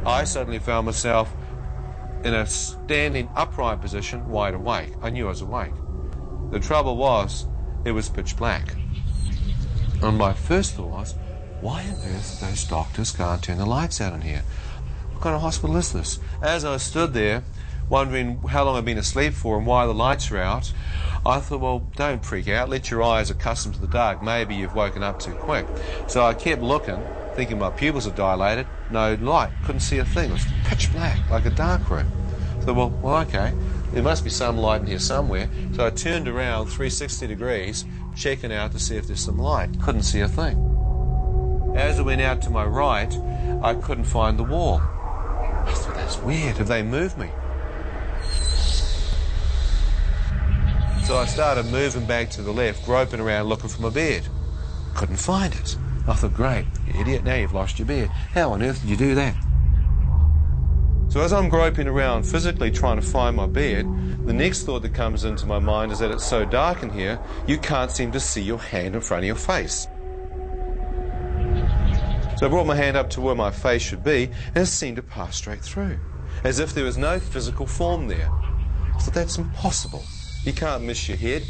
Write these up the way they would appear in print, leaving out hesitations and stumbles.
I suddenly found myself in a standing upright position, wide awake. I knew I was awake. The trouble was, it was pitch black. And my first thought was, why on earth those doctors can't turn the lights out in here? What kind of hospital is this? As I stood there, wondering how long I'd been asleep for and why the lights are out, I thought, well, don't freak out. Let your eyes accustom to the dark. Maybe you've woken up too quick. So I kept looking, thinking my pupils had dilated. No light. Couldn't see a thing. It was pitch black, like a dark room. So, well, okay. There must be some light in here somewhere. So I turned around 360 degrees, checking out to see if there's some light. Couldn't see a thing. As I went out to my right, I couldn't find the wall. I thought, that's weird. Have they moved me? So I started moving back to the left, groping around looking for my beard. Couldn't find it. I thought, great, you idiot, now you've lost your beard. How on earth did you do that? So as I'm groping around physically trying to find my beard, the next thought that comes into my mind is that it's so dark in here, you can't seem to see your hand in front of your face. So I brought my hand up to where my face should be, and it seemed to pass straight through, as if there was no physical form there. I thought, that's impossible. You can't miss your head.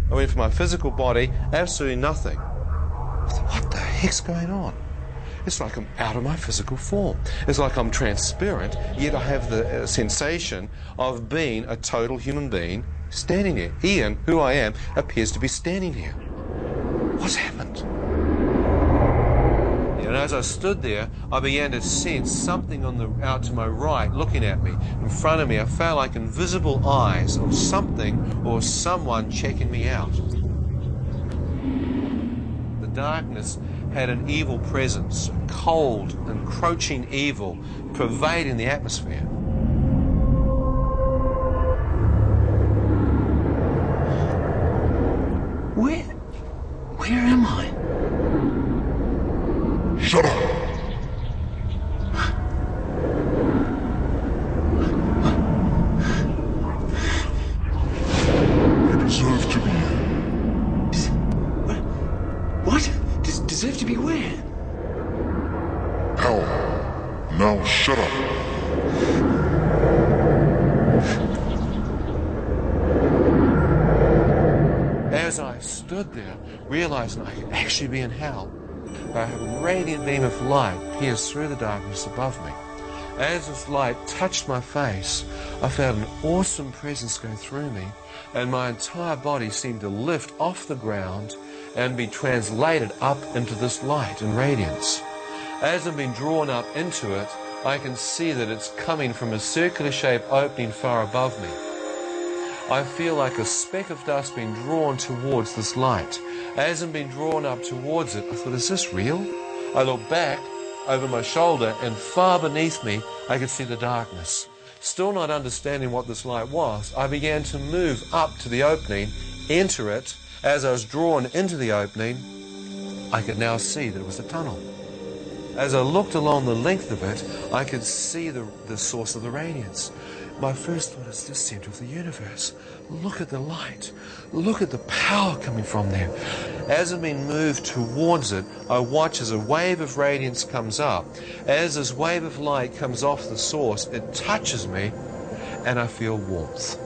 I went for my physical body, absolutely nothing. I thought, what the heck's going on? It's like I'm out of my physical form. It's like I'm transparent, yet I have the sensation of being a total human being standing there. Ian, who I am, appears to be standing here. What's happened? And as I stood there, I began to sense something out to my right looking at me. In front of me, I felt like invisible eyes of something or someone checking me out. The darkness had an evil presence, cold, encroaching evil, pervading the atmosphere. Where am I? Shut up! You deserve to be here. What? Deserve to be where? Hell. Now shut up. As I stood there, realizing I could actually be in hell, a radiant beam of light pierced through the darkness above me. As this light touched my face, I felt an awesome presence go through me, and my entire body seemed to lift off the ground and be translated up into this light and radiance. As I'm being drawn up into it, I can see that it's coming from a circular-shaped opening far above me. I feel like a speck of dust being drawn towards this light. As I'm being drawn up towards it, I thought, is this real? I looked back over my shoulder, and far beneath me, I could see the darkness. Still not understanding what this light was, I began to move up to the opening, enter it. As I was drawn into the opening, I could now see that it was a tunnel. As I looked along the length of it, I could see the source of the radiance. My first thought is the center of the universe. Look at the light. Look at the power coming from there. As I'm being moved towards it, I watch as a wave of radiance comes up. As this wave of light comes off the source, it touches me, and I feel warmth,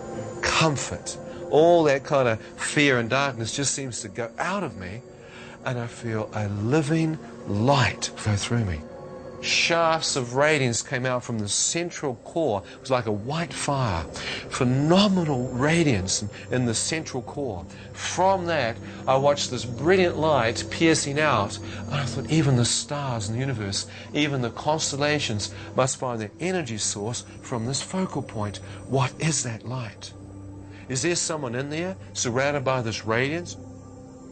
comfort. All that kind of fear and darkness just seems to go out of me, and I feel a living light flow through me. Shafts of radiance came out from the central core. It was like a white fire. Phenomenal radiance in the central core. From that, I watched this brilliant light piercing out, and I thought even the stars in the universe, even the constellations must find their energy source from this focal point. What is that light? Is there someone in there surrounded by this radiance?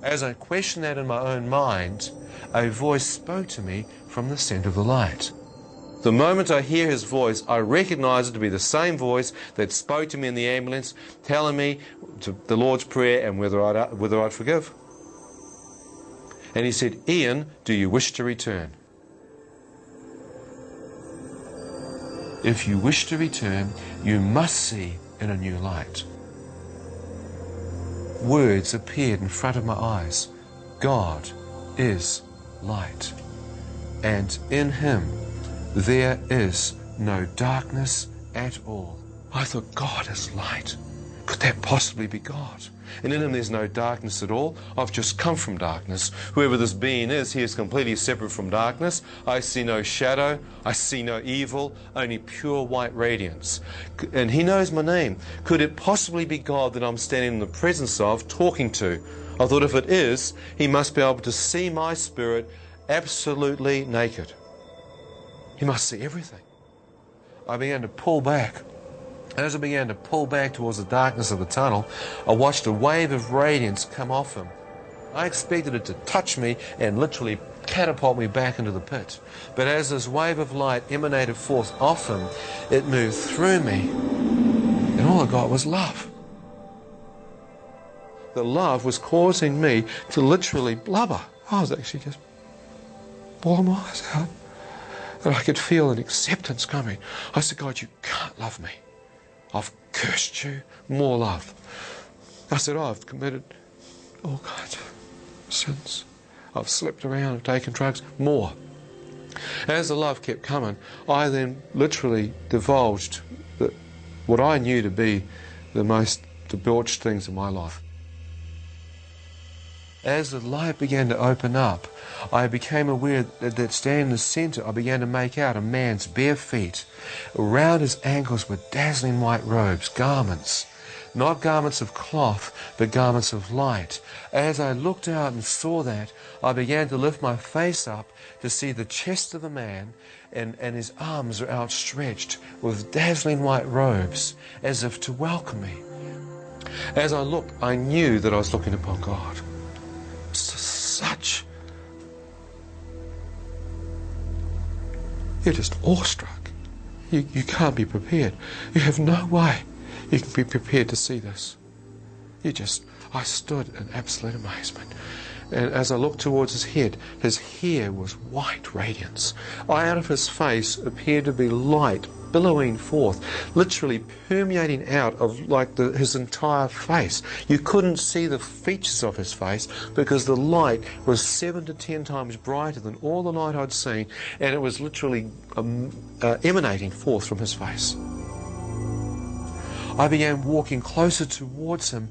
As I questioned that in my own mind, a voice spoke to me from the center of the light. The moment I hear his voice, I recognize it to be the same voice that spoke to me in the ambulance, telling me the Lord's Prayer and whether I'd forgive. And he said, "Ian, do you wish to return? If you wish to return, you must see in a new light." Words appeared in front of my eyes. God is light. and in him there is no darkness at all. I thought, God is light. Could that possibly be God? And in him there's no darkness at all. I've just come from darkness. Whoever this being is, he is completely separate from darkness. I see no shadow. I see no evil, only pure white radiance. And he knows my name. Could it possibly be God that I'm standing in the presence of, talking to? I thought if it is, he must be able to see my spirit absolutely naked. He must see everything. I began to pull back. As I began to pull back towards the darkness of the tunnel, I watched a wave of radiance come off him. I expected it to touch me and literally catapult me back into the pit. But as this wave of light emanated forth off him, it moved through me, and all I got was love. The love was causing me to literally blubber. I was actually just bawling my eyes out. And I could feel an acceptance coming. I said, God, you can't love me. I've cursed you. More love. I said, I've committed all kinds of sins. I've slept around, I've taken drugs. More. As the love kept coming, I then literally divulged what I knew to be the most debauched things in my life. As the light began to open up, I became aware that standing in the center, I began to make out a man's bare feet. Around his ankles were dazzling white robes, garments. Not garments of cloth, but garments of light. As I looked out and saw that, I began to lift my face up to see the chest of the man, and his arms are outstretched with dazzling white robes, as if to welcome me. As I looked, I knew that I was looking upon God. Such. You're just awestruck. You can't be prepared. You have no way you can be prepared to see this. I stood in absolute amazement. And as I looked towards his hair was white radiance. Out of his face appeared to be light billowing forth, literally permeating out of his entire face. You couldn't see the features of his face because the light was 7 to 10 times brighter than all the light I'd seen, and it was literally emanating forth from his face. I began walking closer towards him